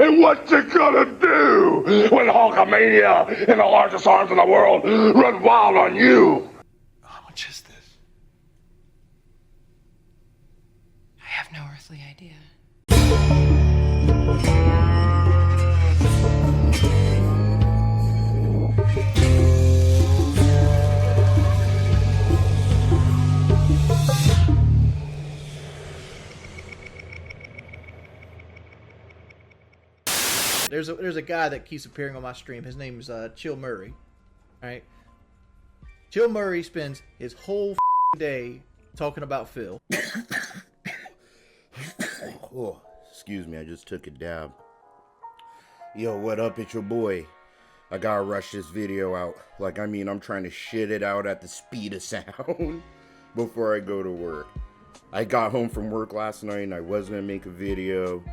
And what you gonna do when Hulkamania and the largest arms in the world run wild on you? How much is this? I have no earthly idea. There's a guy that keeps appearing on my stream. His name is Chill Murray. All right. Chill Murray spends his whole day talking about Phil. Oh, excuse me, I just took a dab. Yo, what up? It's your boy. I gotta rush this video out. I'm trying to shit it out at the speed of sound before I go to work. I got home from work last night and I was gonna make a video,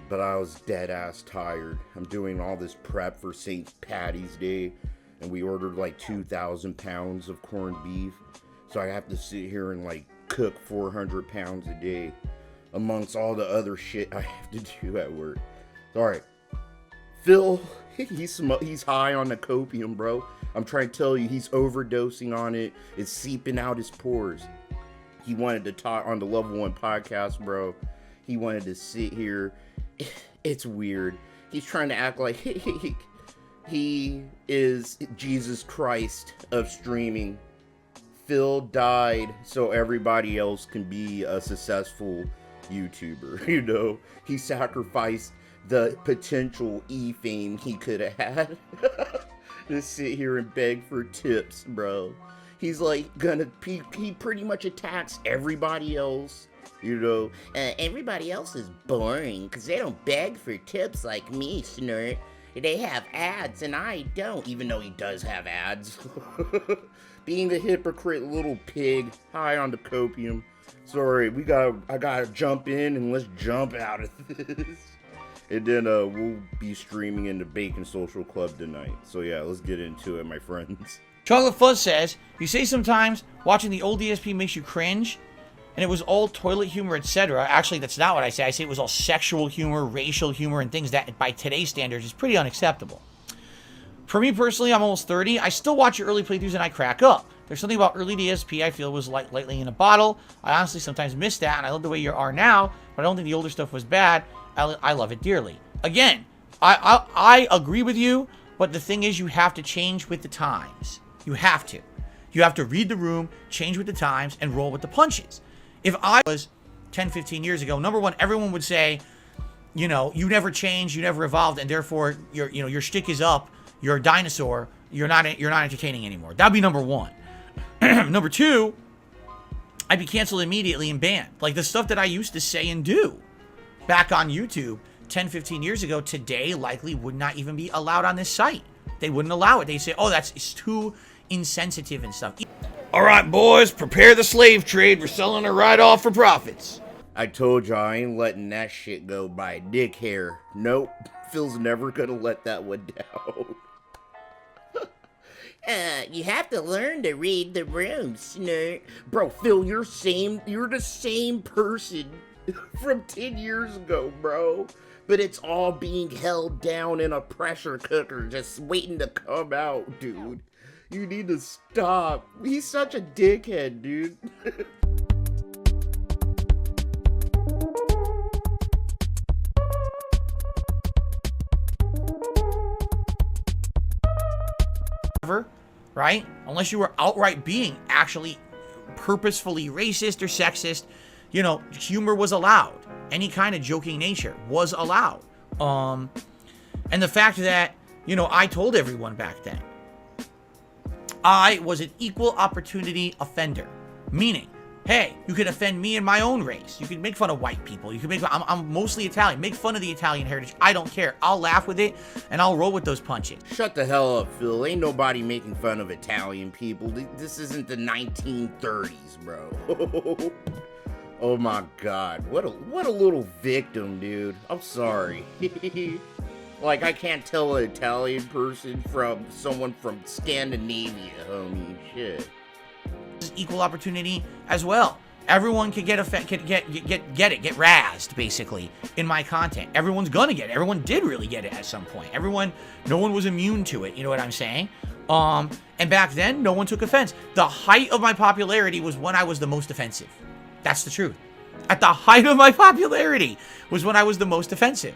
but I was dead ass tired. I'm doing all this prep for St. Patty's Day, and we ordered like 2,000 pounds of corned beef. So I have to sit here and cook 400 pounds a day, amongst all the other shit I have to do at work. Alright, Phil, he's high on the copium, bro. I'm trying to tell you, he's overdosing on it. It's seeping out his pores. He wanted to talk on the Level 1 podcast, bro. He wanted to sit here. It's weird. He's trying to act like he is Jesus Christ of streaming. Phil died so everybody else can be a successful YouTuber, you know? He sacrificed the potential E-fame he could have had to sit here and beg for tips, bro. He's he pretty much attacks everybody else. You know, everybody else is boring because they don't beg for tips like me, Snort. They have ads and I don't, even though he does have ads. Being the hypocrite little pig, high on the copium. Sorry, I gotta jump in and let's jump out of this. And then we'll be streaming in the Bacon Social Club tonight. So yeah, let's get into it, my friends. Chocolate Fuzz says, you say sometimes watching the old DSP makes you cringe, and it was all toilet humor, etc. Actually, that's not what I say. I say it was all sexual humor, racial humor, and things that, by today's standards, is pretty unacceptable. For me personally, I'm almost 30. I still watch your early playthroughs and I crack up. There's something about early DSP I feel was like lightning in a bottle. I honestly sometimes miss that, and I love the way you are now, but I don't think the older stuff was bad. I love it dearly. Again, I agree with you, but the thing is you have to change with the times. You have to. You have to read the room, change with the times, and roll with the punches. If I was 10, 15 years ago, number one, everyone would say, you know, you never changed, you never evolved, and therefore your shtick is up, you're a dinosaur, you're not entertaining anymore. That'd be number one. Number two, I'd be canceled immediately and banned. Like the stuff that I used to say and do back on YouTube 10, 15 years ago, today likely would not even be allowed on this site. They wouldn't allow it. They'd say, oh, it's too insensitive and stuff. All right, boys, prepare the slave trade. We're selling her right off for profits. I told you I ain't letting that shit go by dick hair. Nope, Phil's never gonna let that one down. You have to learn to read the room, Snort. Bro, Phil, you're the same person from 10 years ago, bro. But it's all being held down in a pressure cooker, just waiting to come out, dude. You need to stop. He's such a dickhead, dude. Right? Unless you were outright being actually purposefully racist or sexist, you know, humor was allowed. Any kind of joking nature was allowed. And the fact that, you know, I told everyone back then, I was an equal opportunity offender. Meaning, hey, you can offend me in my own race. You can make fun of white people. You can make fun, I'm mostly Italian. Make fun of the Italian heritage. I don't care. I'll laugh with it and I'll roll with those punches. Shut the hell up, Phil. Ain't nobody making fun of Italian people. This isn't the 1930s, bro. Oh my God. What a little victim, dude. I'm sorry. Like, I can't tell an Italian person from someone from Scandinavia, homie. Shit. Equal opportunity as well. Everyone could get razzed, basically, in my content. Everyone's gonna get it. Everyone did really get it at some point. No one was immune to it, you know what I'm saying? And back then, no one took offense. The height of my popularity was when I was the most offensive. That's the truth. At the height of my popularity was when I was the most offensive.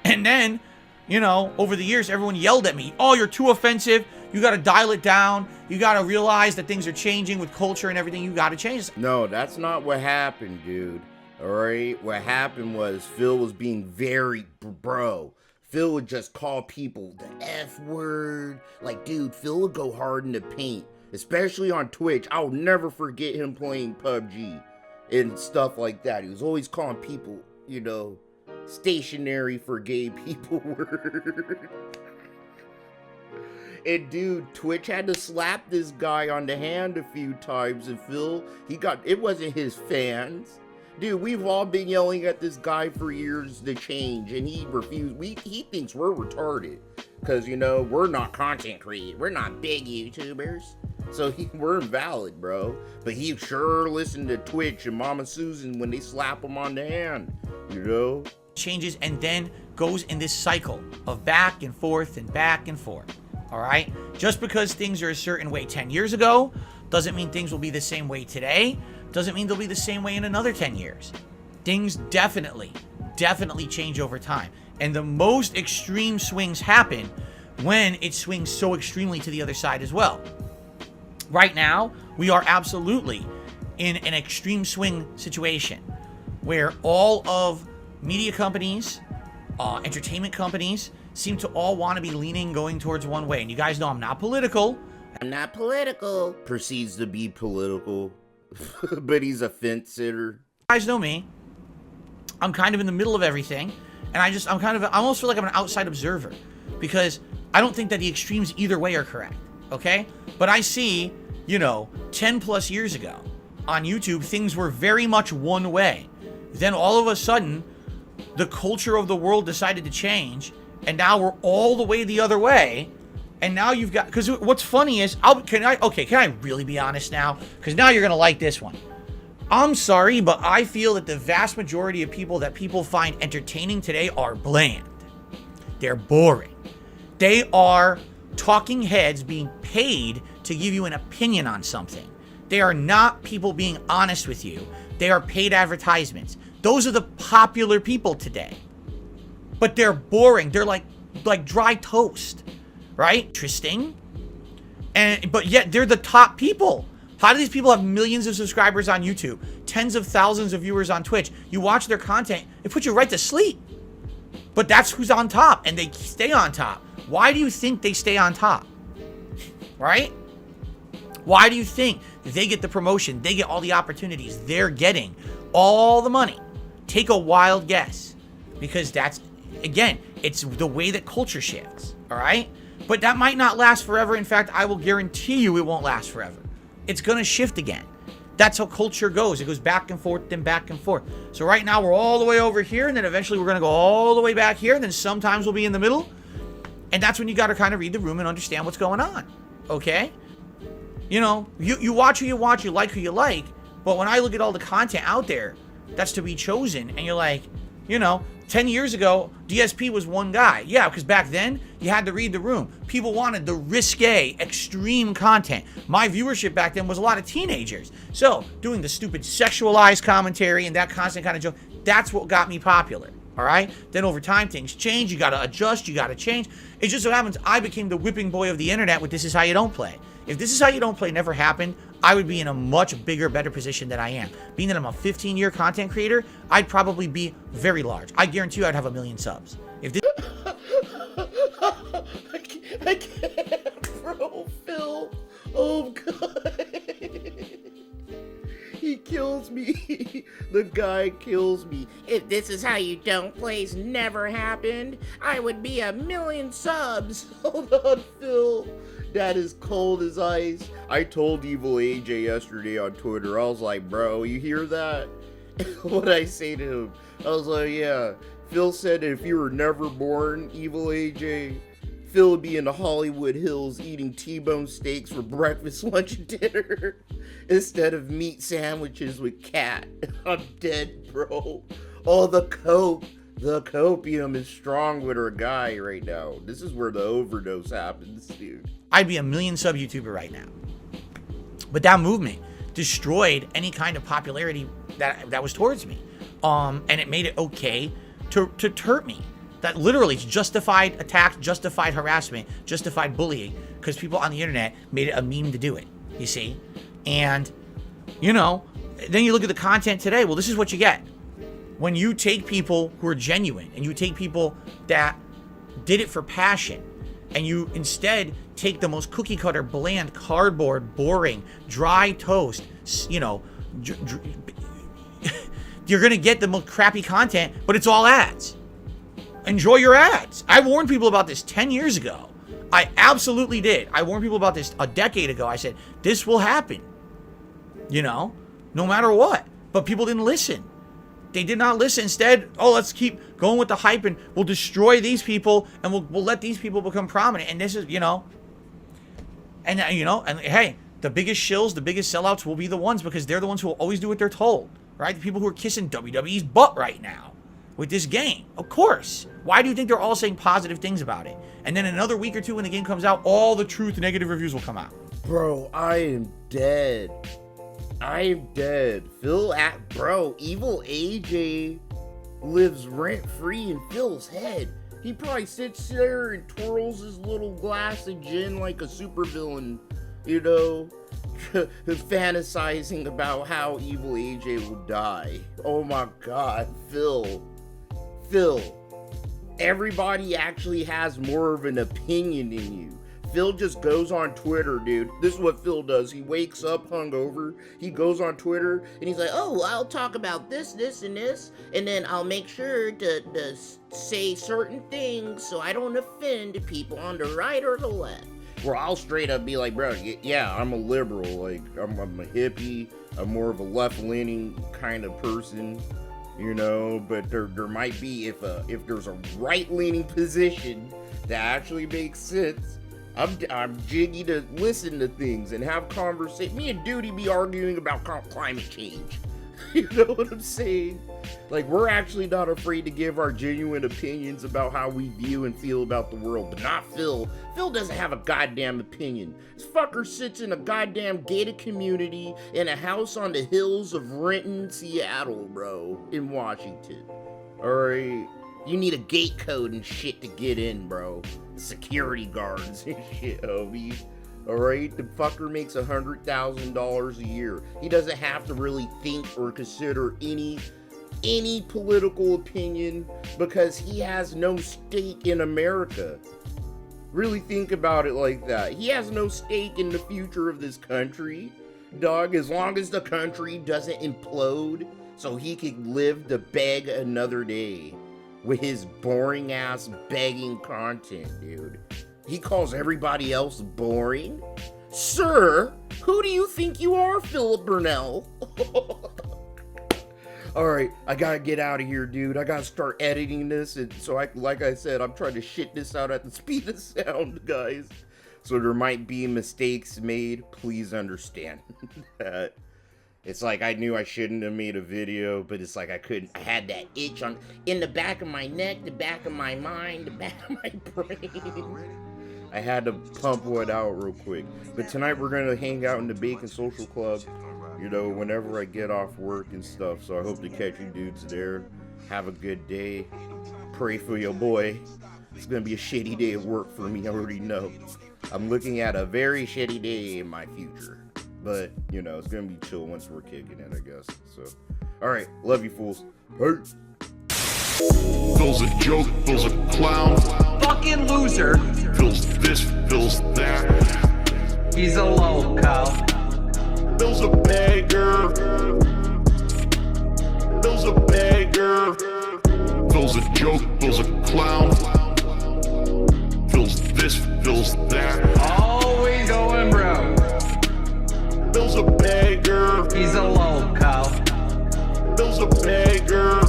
And then, you know, over the years, everyone yelled at me, oh, you're too offensive. You got to dial it down. You got to realize that things are changing with culture and everything. You got to change. No, that's not what happened, dude. All right? What happened was Phil was being very bro. Phil would just call people the F word. Like, dude, Phil would go hard in the paint, especially on Twitch. I'll never forget him playing PUBG and stuff like that. He was always calling people, you know, stationary for gay people word. And dude, Twitch had to slap this guy on the hand a few times, and Phil, it wasn't his fans. Dude, we've all been yelling at this guy for years to change, and he refused. He thinks we're retarded, because, you know, we're not content creators. We're not big YouTubers. So we're invalid, bro. But he sure listened to Twitch and Mama Susan when they slap him on the hand, you know? Changes and then goes in this cycle of back and forth and back and forth. All right? Just because things are a certain way 10 years ago doesn't mean things will be the same way today. Doesn't mean they'll be the same way in another 10 years. Things definitely change over time. And the most extreme swings happen when it swings so extremely to the other side as well. Right now, we are absolutely in an extreme swing situation where all of media companies, entertainment companies, seem to all want to be going towards one way. And you guys know I'm not political. I'm not political. Proceeds to be political. But he's a fence sitter. You guys know me. I'm kind of in the middle of everything. And I almost feel like I'm an outside observer. Because I don't think that the extremes either way are correct. Okay? But I see, you know, 10 plus years ago on YouTube, things were very much one way. Then all of a sudden, the culture of the world decided to change. And now we're all the way the other way. And now you've got, because what's funny is, can I really be honest now? Because now you're going to like this one. I'm sorry, but I feel that the vast majority of people that people find entertaining today are bland. They're boring. They are talking heads being paid to give you an opinion on something. They are not people being honest with you. They are paid advertisements. Those are the popular people today. But they're boring. They're like dry toast, right? Interesting. But yet they're the top people. How do these people have millions of subscribers on YouTube, tens of thousands of viewers on Twitch? You watch their content, it puts you right to sleep. But that's who's on top, and they stay on top. Why do you think they stay on top? Right? Why do you think they get the promotion? They get all the opportunities. They're getting all the money. Take a wild guess. Because that's, again, it's the way that culture shifts. All right? But that might not last forever. In fact, I will guarantee you it won't last forever. It's going to shift again. That's how culture goes. It goes back and forth, then back and forth. So right now we're all the way over here, and then eventually we're going to go all the way back here, and then sometimes we'll be in the middle. And that's when you got to kind of read the room and understand what's going on. Okay? You know, you watch who you watch, you like who you like, but when I look at all the content out there that's to be chosen, and you're like, you know, 10 years ago, DSP was one guy. Yeah, because back then, you had to read the room. People wanted the risque, extreme content. My viewership back then was a lot of teenagers. So, doing the stupid sexualized commentary and that constant kind of joke, that's what got me popular. All right? Then over time, things change. You got to adjust. You got to change. It just so happens I became the whipping boy of the internet with This Is How You Don't Play. If This Is How You Don't Play never happened, I would be in a much bigger, better position than I am. Being that I'm a 15-year content creator, I'd probably be very large. I guarantee you I'd have 1 million subs. If this... I can't, bro, Phil. Oh, God. He kills me. The guy kills me. If This Is How You Don't Play's never happened, I would be 1 million subs. Hold on, Phil. That is cold as ice. I told EvilAJ yesterday on Twitter. I was like, bro, you hear that? What I say to him? I was like, yeah. Phil said if you were never born, EvilAJ, Phil would be in the Hollywood Hills eating T-bone steaks for breakfast, lunch, and dinner instead of meat sandwiches with cat. I'm dead, bro. Oh, the copium is strong with our guy right now. This is where the overdose happens, dude. I'd be a million sub YouTuber right now. But that movement destroyed any kind of popularity that was towards me. And it made it okay to hurt me. That literally is justified attack, justified harassment, justified bullying, because people on the internet made it a meme to do it, you see? And, you know, then you look at the content today. Well, this is what you get. When you take people who are genuine and you take people that did it for passion, and you instead take the most cookie cutter, bland, cardboard, boring, dry toast, you know, you're going to get the most crappy content, but it's all ads. Enjoy your ads. I warned people about this 10 years ago. I absolutely did. I warned people about this a decade ago. I said, this will happen, you know, no matter what. But people didn't listen. They did not listen. Instead, oh, let's keep going with the hype and we'll destroy these people and we'll let these people become prominent. And this is, you know, and hey, the biggest shills, the biggest sellouts will be the ones because they're the ones who will always do what they're told, right? The people who are kissing WWE's butt right now with this game. Of course. Why do you think they're all saying positive things about it? And then another week or two when the game comes out, all the truth negative reviews will come out. Bro, I am dead. I am dead. Bro, EvilAJ lives rent-free in Phil's head. He probably sits there and twirls his little glass of gin like a supervillain, you know, fantasizing about how EvilAJ will die. Oh my god, Phil. Everybody actually has more of an opinion than you. Phil just goes on Twitter, dude. This is what Phil does. He wakes up hungover. He goes on Twitter and he's like, oh, I'll talk about this, and this, and then I'll make sure to say certain things so I don't offend people on the right or the left. Where I'll straight up be like, bro, yeah, I'm a liberal. Like, I'm a hippie. I'm more of a left-leaning kind of person, you know. But there might be, if there's a right-leaning position that actually makes sense, I'm jiggy to listen to things and have conversation. Me and Duty be arguing about climate change. You know what I'm saying? Like, we're actually not afraid to give our genuine opinions about how we view and feel about the world, but not Phil. Phil doesn't have a goddamn opinion. This fucker sits in a goddamn gated community in a house on the hills of Renton, Seattle, bro, in Washington. Alright? You need a gate code and shit to get in, bro. Security guards and shit, homie. Alright? The fucker makes $100,000 a year. He doesn't have to really think or consider any political opinion because he has no stake in America. Really think about it like that. He has no stake in the future of this country, dog, as long as the country doesn't implode so he could live to beg another day with his boring ass begging content, dude. He calls everybody else boring? Sir, who do you think you are, Philip Burnell? Alright, I gotta get out of here, dude. I gotta start editing this, and so like I said, I'm trying to shit this out at the speed of sound, guys. So there might be mistakes made. Please understand that. It's like I knew I shouldn't have made a video, but it's like I had that itch in the back of my neck, the back of my mind, the back of my brain. I had to pump one out real quick. But tonight we're gonna hang out in the Bacon Social Club, you know, whenever I get off work and stuff. So I hope to catch you dudes there. Have a good day. Pray for your boy. It's gonna be a shitty day at work for me, I already know. I'm looking at a very shitty day in my future. But, you know, it's gonna be chill once we're kicking it, I guess. So, alright, love you fools. Peace. Phil's a joke, Phil's a clown. Fucking loser. Phil's this, Phil's that. He's a loco. Phil's a beggar. Phil's a beggar. Phil's a joke, Phil's a clown. Phil's this, Phil's that. Always going broke. Phil's a beggar. He's a loco. Phil's a beggar.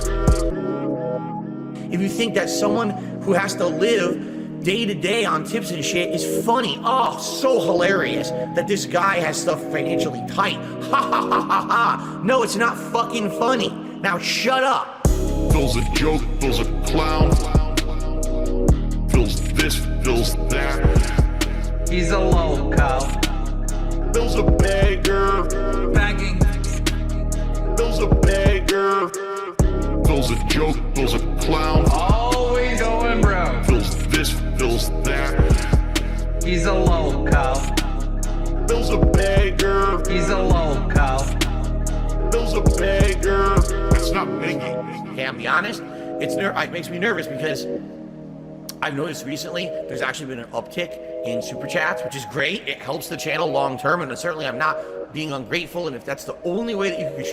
If you think that someone who has to live day to day on tips and shit is funny. Oh, so hilarious that this guy has stuff financially tight. Ha ha ha ha ha. No, it's not fucking funny. Now shut up. Phil's a joke, Phil's a clown. Phil's this, Phil's that. He's a local. Phil's a beggar. Begging. Phil's a beggar. Phil's a joke, Phil's a clown. Always going broke. Phil's this, Phil's that. He's a local. Phil's a beggar. He's a local. Phil's a beggar. That's not begging. Okay, I'll be honest, it makes me nervous because I've noticed recently there's actually been an uptick in super chats, which is great. It helps the channel long term, and certainly I'm not being ungrateful, and if that's the only way that you can contribute